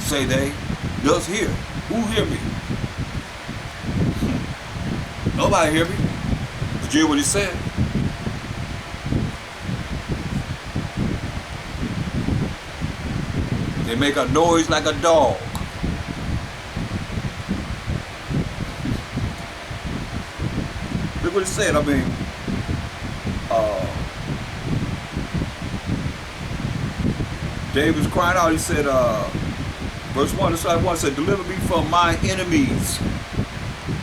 say they, does hear? Who hear me? Nobody hear me. Did you hear what he said? They make a noise like a dog. Look what he said. I mean, David was crying out. He said, verse 1, Psalm 1 said, deliver me from my enemies,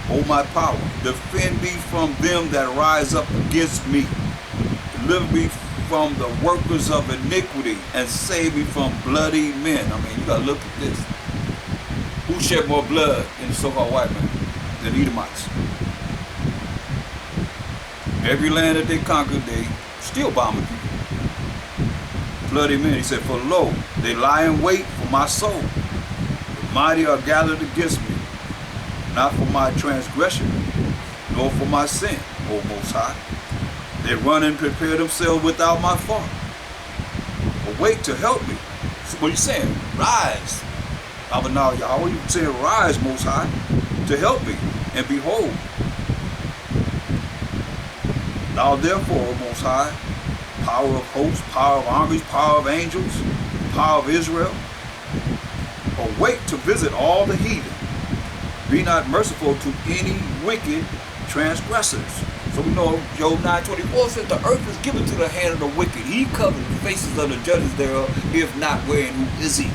O my power. Defend me from them that rise up against me. Deliver me from the workers of iniquity and save me from bloody men. I mean, you got to look at this. Who shed more blood in the so-called white man than Edomites? Every land that they conquered, they still bombing people. Bloody men. He said, for lo, they lie in wait for my soul. The mighty are gathered against me, not for my transgression, nor for my sin, O Most High. They run and prepare themselves without my fault. Awake to help me. So what are you saying? Rise. Now, Yahweh, you saying, rise, Most High, to help me. And behold, now therefore, Most High, power of hosts, power of armies, power of angels, power of Israel, awake to visit all the heathen. Be not merciful to any wicked transgressors. So we know Job 9:24 says the earth is given to the hand of the wicked. He covers the faces of the judges thereof, if not wherein who is he?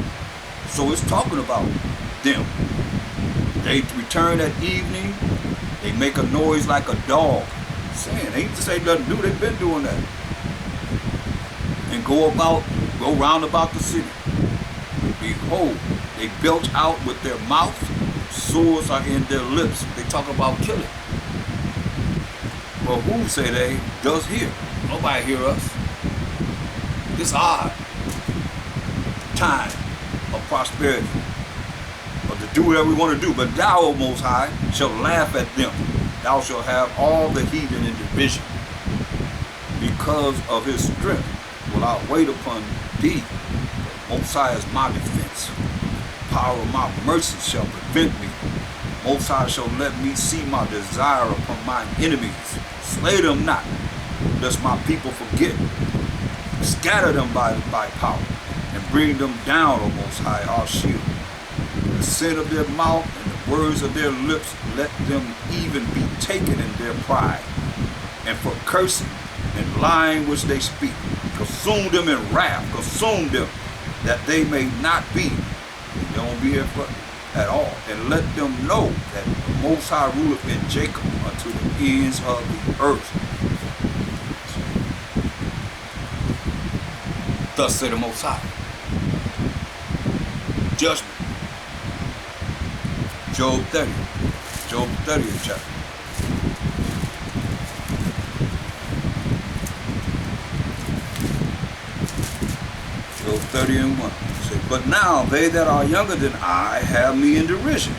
So it's talking about them. They return at evening, they make a noise like a dog. Saying, ain't to say nothing new, they've been doing that. And go round about the city. Behold, they belch out with their mouth, swords are in their lips. They talk about killing. But who, say they, does hear? Nobody hear us. This odd time of prosperity, or to do whatever we want to do. But thou, O Most High, shall laugh at them. Thou shalt have all the heathen in division. Because of his strength will I wait upon thee. Most High is my defense. Power of my mercy shall prevent me. Most High shall let me see my desire upon mine enemies. Slay them not, lest my people forget. Scatter them by power, and bring them down, O Most High, our shield. The sin of their mouth and the words of their lips, let them even be taken in their pride. And for cursing and lying which they speak, consume them in wrath, consume them, that they may not be. They won't be here at all. And let them know that the Most High ruleth in Jacob unto the ends of the earth. Thus said the Most High. Judgment. Job 30. Job 30th chapter. Job 30 and 1. Say, but now they that are younger than I have me in derision,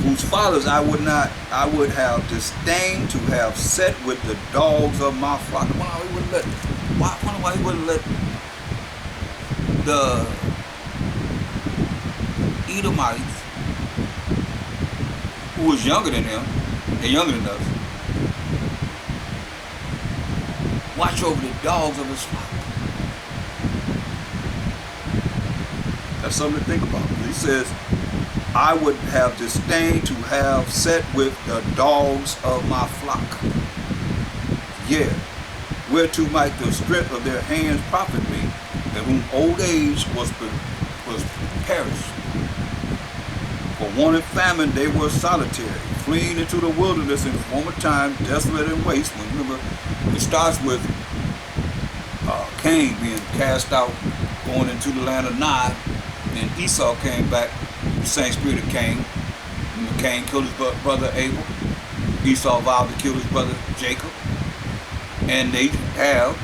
whose fathers I would have disdained to have set with the dogs of my flock. Why he wouldn't let the Edomites, who was younger than him and younger than us, watch over the dogs of his flock. That's something to think about. He says, I would have disdained to have set with the dogs of my flock. Yeah, whereto might the strength of their hands profit me, and whom old age was perished. For want and famine they were solitary, fleeing into the wilderness in former time, desolate and waste. Remember, it starts with Cain being cast out, going into the land of Nod. And Esau came back, the same spirit of Cain. And Cain killed his brother Abel. Esau vowed to kill his brother Jacob. And they have.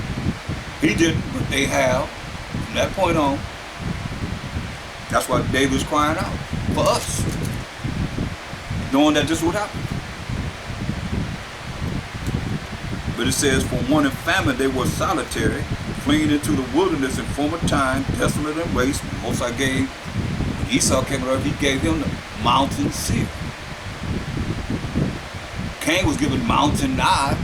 He didn't, but they have. From that point on, that's why David's crying out for us, knowing that this would happen. But it says, for want and famine they were solitary, fleeing into the wilderness in former time, desolate and waste. The Most High gave, when Esau came to earth, he gave him the mountain seer. Cain was given mountain eye.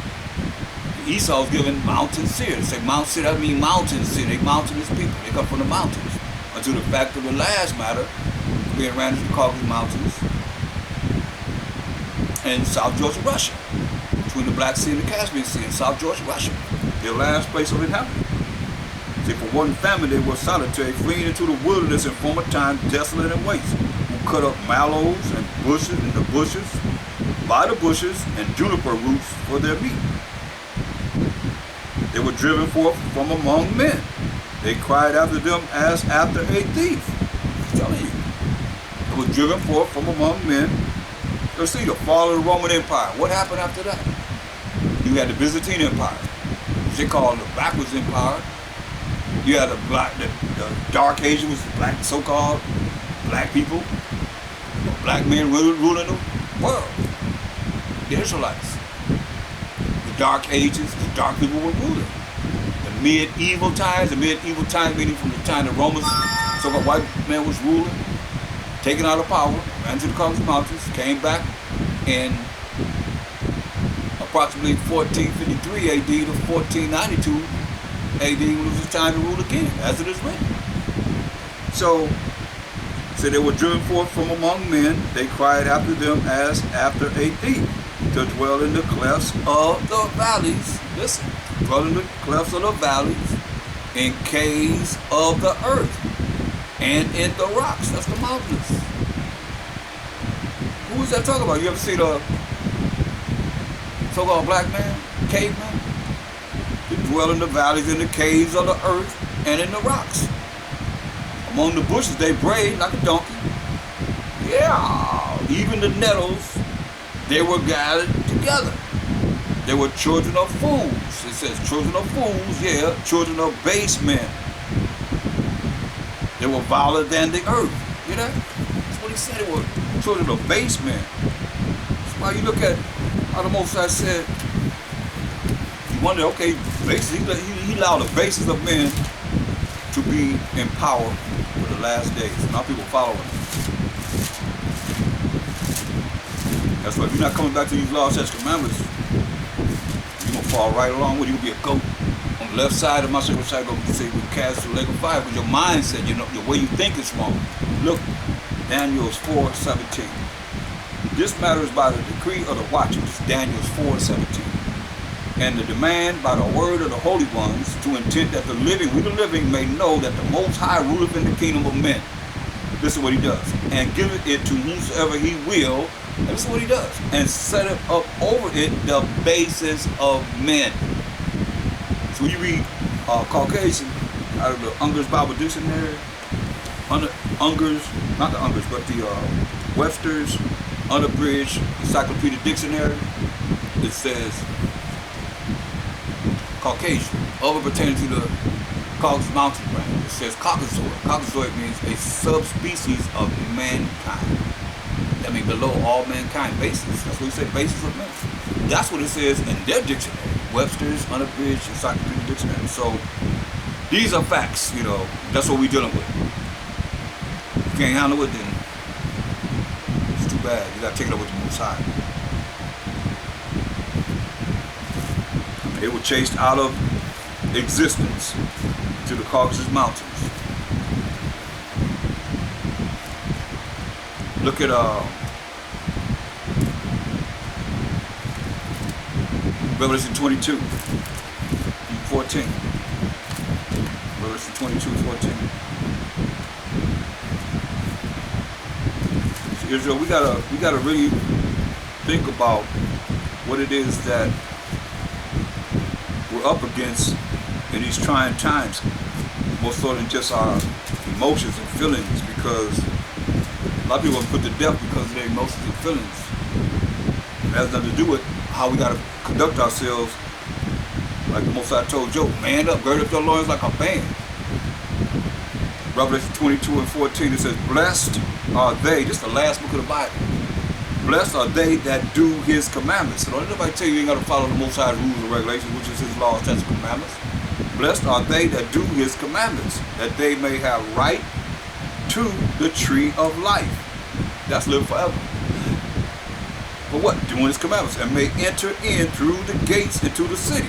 Esau was given mountain seer. They say mountain seer, that means mountain seer. They mountainous people. They come from the mountains. Until the fact of the last matter, being ran into the Caucasus Mountains in South Georgia, Russia. Between the Black Sea and the Caspian Sea in South Georgia, Russia. Their last place of inhabitation. See, for one family they were solitary, fleeing into the wilderness in former time, desolate and waste, who cut up mallows and bushes in the bushes, by the bushes, and juniper roots for their meat. They were driven forth from among men. They cried after them as after a thief. I'm telling you. They were driven forth from among men. Let's see, the fall of the Roman Empire. What happened after that? You had the Byzantine Empire, which they called the backwards empire. You had the Dark Ages, was black, so-called black people, black men ruling the world. The Israelites. The Dark Ages, the dark people were ruling. The medieval times meaning from the time the Romans, so-called white man was ruling, taken out of power, ran to the Caucasus Mountains, came back in approximately 1453 AD to 1492 AD when it was the time to rule again, as it is written. So they were driven forth from among men. They cried after them as after a thief, to dwell in the clefts of the valleys. Listen, dwell in the clefts of the valleys, in caves of the earth, and in the rocks. That's the mountains. Who is that talking about? You ever see the so-called black man, caveman? They dwell in the valleys, in the caves of the earth, and in the rocks. Among the bushes they brayed like a donkey. Yeah, even the nettles, they were gathered together. They were children of fools. It says children of fools, yeah, children of base men. They were viler than the earth. You know? That's what he said. They were children of base men. That's why you look at how the Most High said, you wonder, okay, basically he allowed the basis of men to be in power for the last days. Now people following him. That's why if you're not coming back to these laws, statutes, commandments, you're going to fall right along with you. You'll be a goat. On the left side of my sacred side, going to say, we cast the lake of fire, because your mindset, you know, the way you think is wrong. Look, Daniel's 4:17. This matter is by the decree of the watchers, Daniel's 4:17. And the demand by the word of the holy ones, to intent that the living, we the living, may know that the Most High ruleth in the kingdom of men. This is what he does. And giveth it to whomsoever he will. And this is what he does. And setteth up over it the basis of men. So when you read Caucasian out of the Unger's Bible Dictionary, Unger's, not the Unger's, but the Webster's Unabridged Encyclopedia Dictionary, it says Caucasian, other pertaining to the Caucasus Mountain range. It says Caucasoid. Caucasoid means a subspecies of mankind. That means below all mankind, basis. That's what he said, basis of man. That's what it says in their dictionary, Webster's Unabridged Encyclopedia Dictionary. So these are facts, you know. That's what we're dealing with. If you can't handle it, then it's too bad. You got to take it up with the Most High. They were chased out of existence to the Caucasus Mountains. Look at Revelation 22, 14. Revelation 22, 14. So Israel, we gotta really think about what it is that we're up against in these trying times, more so than just our emotions and feelings, because a lot of people are put to death because of their emotions and feelings. It has nothing to do with how we got to conduct ourselves. Like the Most High told Job, man up, gird up your loins like a band. Revelation 22 and 14, it says, blessed are they, this is the last book of the Bible, blessed are they that do his commandments. So don't anybody tell you you ain't got to follow the Most High's rules and regulations, which is his laws, statutes, and commandments. Blessed are they that do his commandments, that they may have right to the tree of life. That's live forever. For what? Doing his commandments, and may enter in through the gates into the city.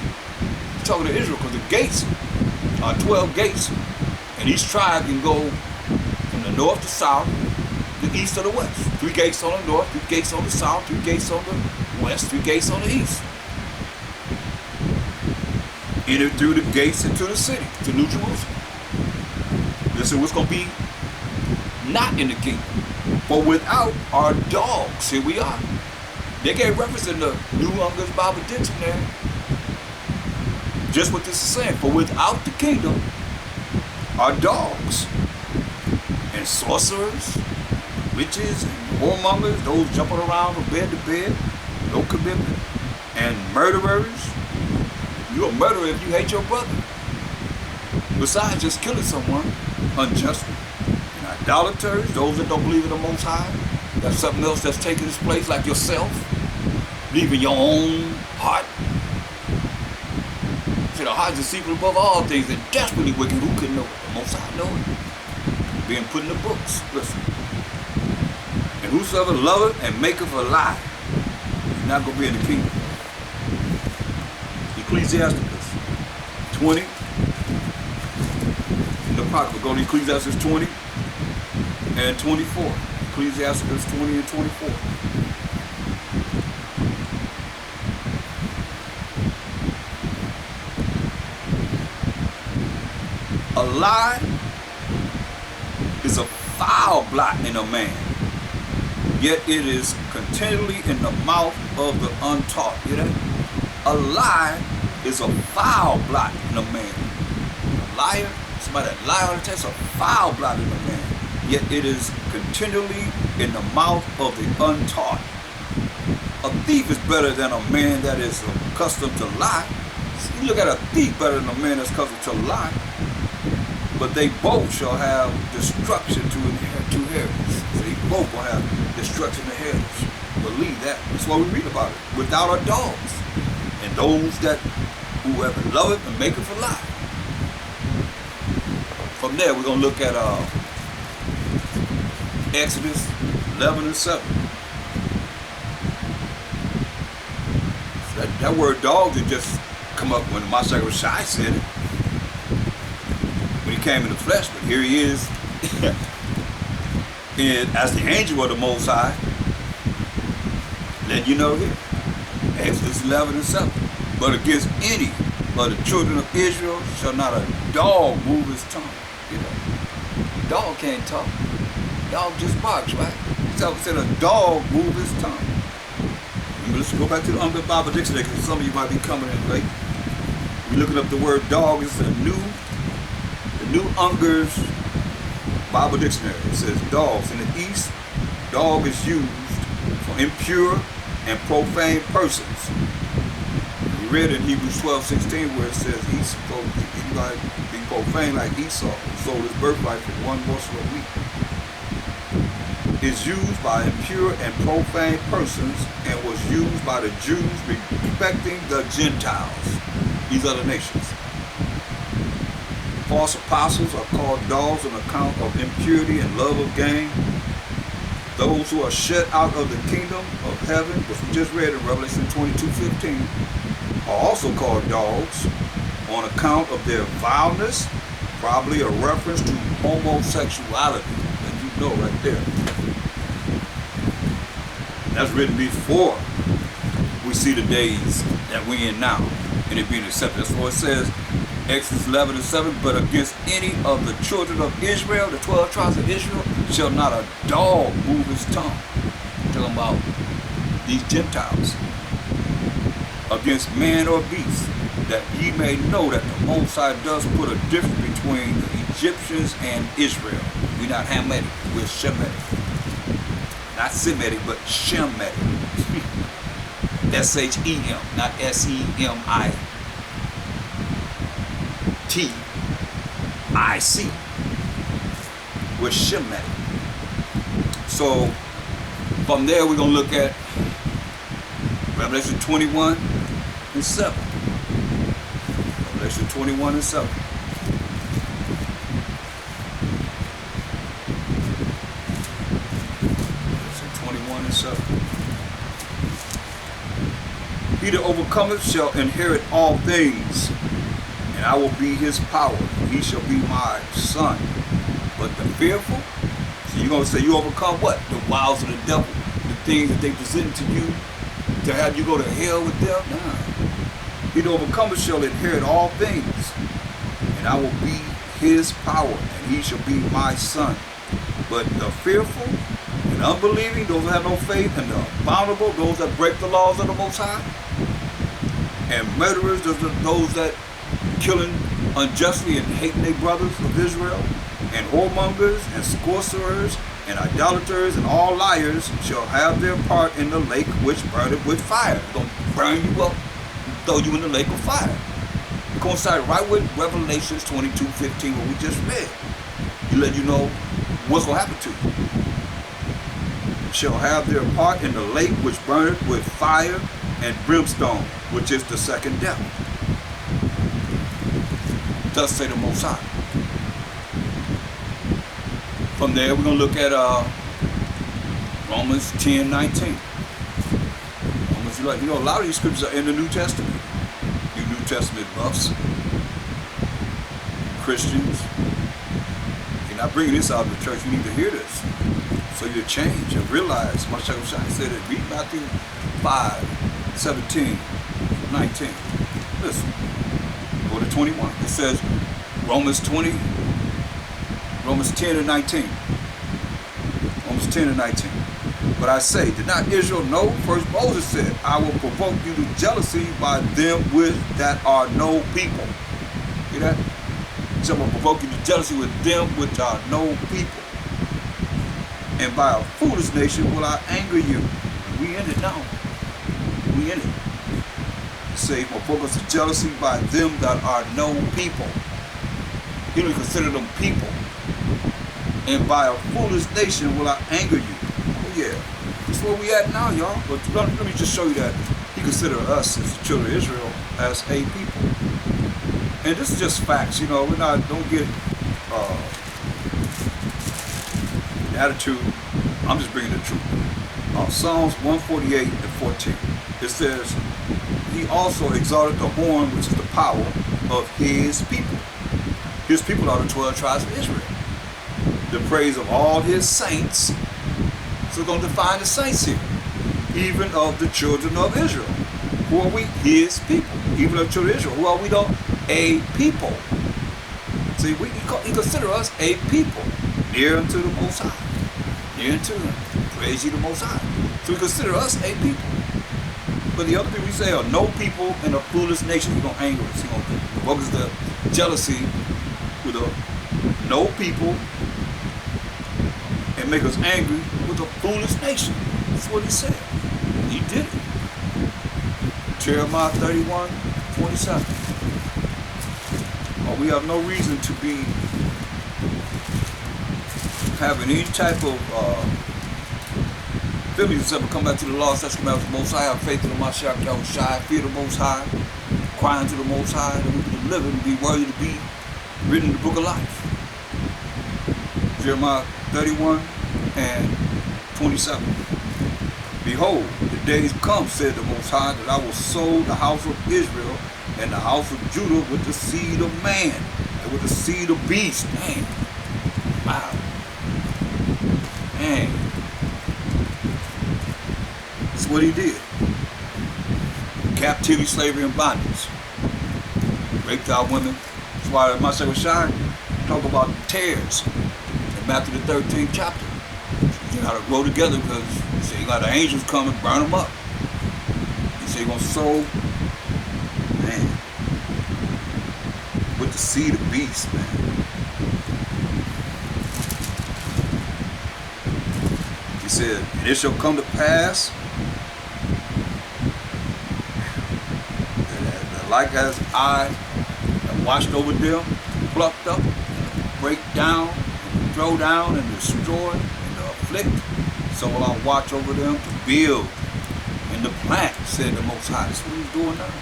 He's talking to Israel because the gates are 12 gates, and each tribe can go from the north to south, the east to the west. 3 gates on the north, 3 gates on the south, 3 gates on the west, 3 gates on the east. Enter through the gates into the city, to New Jerusalem. This is what's going to be not in the kingdom. For without are dogs. Here we are. They gave reference in the New Youngers Bible Dictionary. Just what this is saying. For without the kingdom are dogs and sorcerers, witches and whoremongers, those jumping around from bed to bed, no commitment, and murderers. You're a murderer if you hate your brother. Besides just killing someone unjustly. And idolaters, those that don't believe in the Most High. That's something else that's taking its place, like yourself. Believe in your own heart. See, the heart is secret above all things and desperately wicked. Who could know it? The Most High know it. Being put in the books. Listen. And whosoever loveth and maketh a lie is not going to be in the kingdom. Ecclesiasticus 20. In the Apocrypha, go to Ecclesiasticus 20 and 24. Ecclesiasticus 20 and 24. A lie is a foul blot in a man, yet it is continually in the mouth of the untaught. Hear that? A lie is a foul blot in a man. A liar, somebody that lie on the text, a foul blot in a man, yet it is continually in the mouth of the untaught. A thief is better than a man that is accustomed to lie. You look at a thief better than a man that's accustomed to lie. But they both shall have destruction to inheritance. So they both will have destruction to inheritance. Believe that. That's why we read about it. Without our dogs. And those that whoever loveth and maketh a lie. From there we're going to look at Exodus 11 and 7. So that word dog did just come up when Mashiach Rashai said it. When he came in the flesh, but here he is and as the angel of the Most High, let you know here, Exodus 11 and 7. But against any of the children of Israel shall not a dog move his tongue. You know, dog can't talk. Dog just barks, right? So it said a dog move his tongue. Remember, let's go back to the Youngers Bible Dictionary because some of you might be coming in late. We're looking up the word dog. It's the New Youngers Bible Dictionary. It says dogs. In the East, dog is used for impure and profane persons. We read in Hebrews 12:16 where it says he might be profane like Esau, who sold his birthright for one morsel of wheat. Is used by impure and profane persons and was used by the Jews respecting the Gentiles, these other nations. False apostles are called dogs on account of impurity and love of gain. Those who are shut out of the kingdom of heaven, which we just read in Revelation 22:15, are also called dogs on account of their vileness, probably a reference to homosexuality, that you know right there. That's written before we see the days that we're in now, and it being accepted. That's what it says. Exodus 11 and 7, but against any of the children of Israel, the 12 tribes of Israel, shall not a dog move his tongue. Talking about these Gentiles. Against man or beast, that ye may know that the Most High does put a difference between the Egyptians and Israel. We're not Hamitic, we're Shemitic. Not Semitic, but Shemitic. S-H-E-M, not S-E-M-I-T-I-C. We're Shemitic. So from there we're going to look at Revelation 21 and 7. Revelation 21 and 7. Revelation 21 and 7. He that overcometh shall inherit all things, and I will be his power, and he shall be my son. But the fearful, so you're going to say you overcome what? The wiles of the devil, the things that they present to you to have you go to hell with them? Nah. He that overcometh shall inherit all things, and I will be his power, and he shall be my son. But the fearful and unbelieving, those that have no faith, and the abominable, those that break the laws of the Most High, and murderers, those that killing unjustly and hating their brothers of Israel, and whoremongers, and sorcerers, and idolaters, and all liars shall have their part in the lake which burneth with fire. It's going to burn you up and throw you in the lake of fire. It coincides right with Revelations 22:15, what we just read. You let you know what's going to happen to you. Shall have their part in the lake which burneth with fire and brimstone, which is the second death. Thus say the Most High. From there, we're going to look at Romans 10:19. Romans, you know, a lot of these scriptures are in the New Testament. You New Testament buffs, Christians, you're not bringing this out of the church. You need to hear this, so you change and realize. Mashiach said it. Read Matthew 5:17-19. Listen, go to 21. It says Romans 10 and 19. Romans 10 and 19. But I say, did not Israel know? First Moses said, I will provoke you to jealousy by them that are no people. Hear that? So I will provoke you to jealousy with them which are no people. And by a foolish nation will I anger you. We in it now. We in it. Say, will provoke us to jealousy by them that are no people. He don't consider them people. And by a foolish nation will I anger you. Oh yeah, that's where we at now, y'all. But let me just show you that he considers us as the children of Israel as a people. And this is just facts, you know. Don't get the attitude. I'm just bringing the truth. Psalms 148:14. It says, he also exalted the horn, which is the power of his people. His people are the 12 tribes of Israel. The praise of all his saints. So we're going to define the saints here. Even of the children of Israel. Who are we? His people. Even of the children of Israel. Who are we though? A people. See, he consider us a people. Near unto the Most High. Near unto him. Praise ye the Most High. So we consider us a people. But the other people we say are no people and a foolish nation. He's going to anger us. He's going to provoke us the jealousy with a no people and make us angry with a foolish nation. That's what he said. He did it. Jeremiah 31:27. We have no reason to be having any type of feelings except to come back to the law, such commandments of the Most High, have faith in the Mashiach Yahushua, fear the Most High, crying to the Most High, that we can live and be worthy to be written in the book of life. Jeremiah 31:27. Behold, the days come, said the Most High, that I will sow the house of Israel and the house of Judah with the seed of man and with the seed of beast. Man. Wow. Man. That's what he did. Captivity, slavery, and bondage. Raped our women. That's why Mashiach Shine talk about tares in Matthew the 13th chapter. You gotta grow together because he said you got the angels come and burn them up. He said you're gonna sow, man, with the seed of beast, man. He said, and it shall come to pass that like as I have watched over them, plucked up, break down, throw down, and destroy, and afflict, so will I watch over them to build and to plant, said the Most High. That's what he's doing now.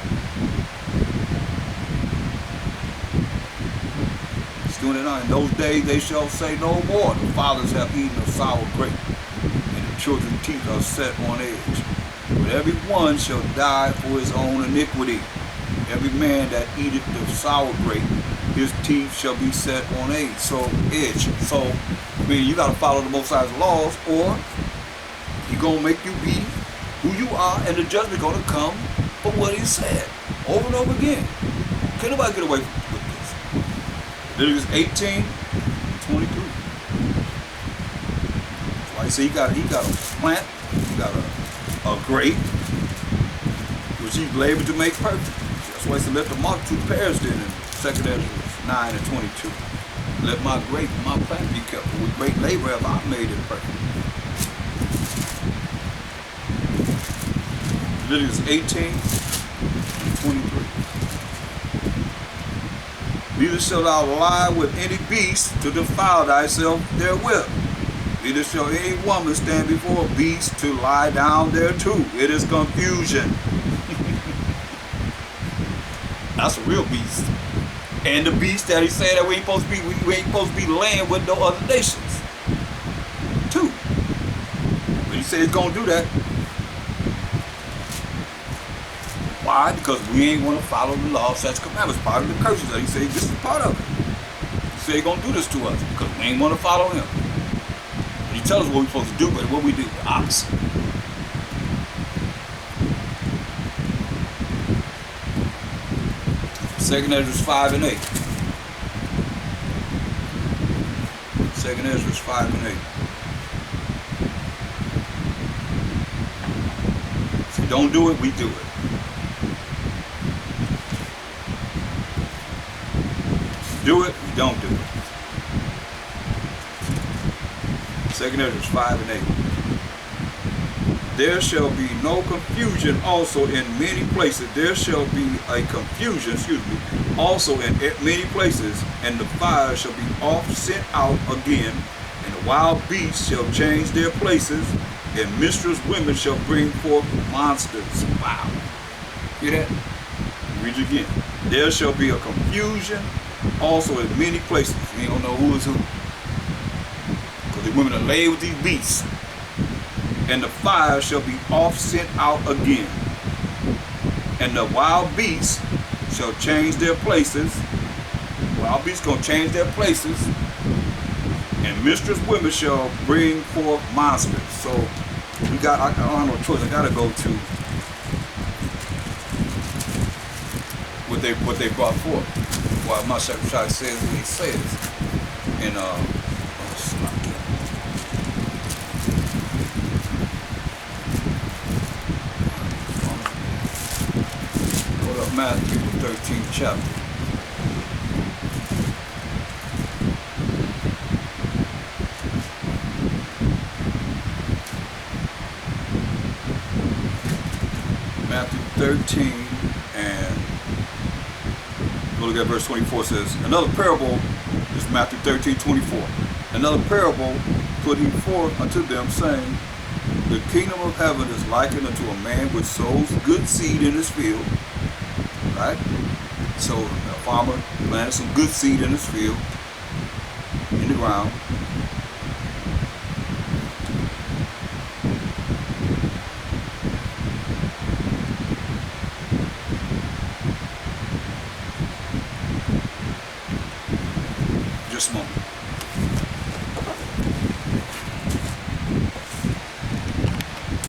29. In those days they shall say no more, the fathers have eaten of sour grape, and the children's teeth are set on edge. But every one shall die for his own iniquity. Every man that eateth the sour grape, his teeth shall be set on edge. So, I mean, you got to follow the Most High's laws, or He's going to make you be who you are, and the judgment going to come for what He said over and over again. Can't nobody get away with this. Leviticus 18, 23. So I say he got a plant, he got a grape, which He labored to make perfect. That's why He said, let the multitude perish then in 2 Ezra 9 and 22. Let my grape and my plant be kept, for with great labor have I made it perfect. Leviticus 18 and 23. Neither shalt thou lie with any beast to defile thyself therewith. Neither shall any woman stand before a beast to lie down thereto. It is confusion. That's a real beast. And the beast that He said that we ain't supposed to be laying with no other nations. Too. But He said He's gonna do that. Why? Because we ain't want to follow the law, such commandments, part of the curses that He said. This is part of it. He said He's going to do this to us because we ain't want to follow Him. And He tells us what we're supposed to do, but what we do, the opposite. Second Ezra 5 and 8. Second Ezra 5 and 8. If you don't do it, we do it. Do it, we don't do it. 2 Ezra 5 and 8. There shall be no confusion also in many places. There shall be a confusion, also in many places, and the fire shall be oft sent out again, and the wild beasts shall change their places, and mistress women shall bring forth monsters. Wow. Hear that? Read it again. There shall be a confusion also in many places. You don't know who is who. Because the women are laid with these beasts. And the fire shall be oft sent out again. And the wild beasts shall change their places. Wild beasts going to change their places. And mistress women shall bring forth monsters. So we got, I don't have no choice. I got to go to what they brought forth. Well, my Shepherd says what he says in go to Matthew the 13th chapter. Matthew 13 and look at verse 24. Says, another parable, this is Matthew 13, 24. Another parable put He forth unto them, saying, the kingdom of heaven is likened unto a man which sows good seed in his field. Right? So a farmer planted some good seed in his field, in the ground.